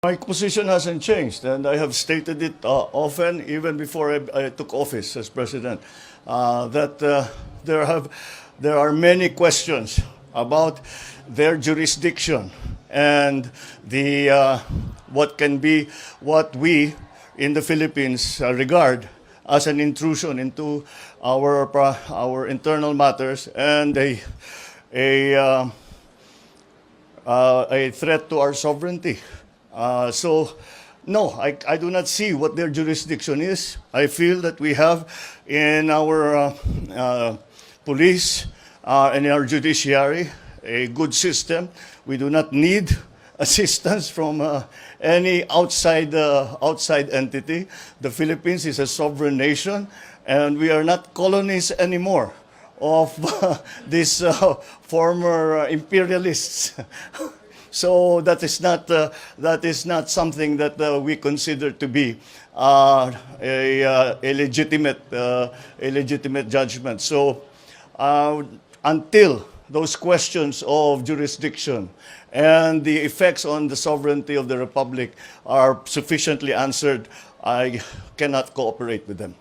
My position hasn't changed, and I have stated it often, even before I took office as president, that there are many questions about their jurisdiction and what we in the Philippines regard as an intrusion into our internal matters and a threat to our sovereignty. No, I do not see what their jurisdiction is. I feel that we have in our police and in our judiciary a good system. We do not need assistance from any outside entity. The Philippines is a sovereign nation, and we are not colonies anymore of these former imperialists. So that is not something that we consider to be a legitimate judgment. So until those questions of jurisdiction and the effects on the sovereignty of the Republic are sufficiently answered, I cannot cooperate with them.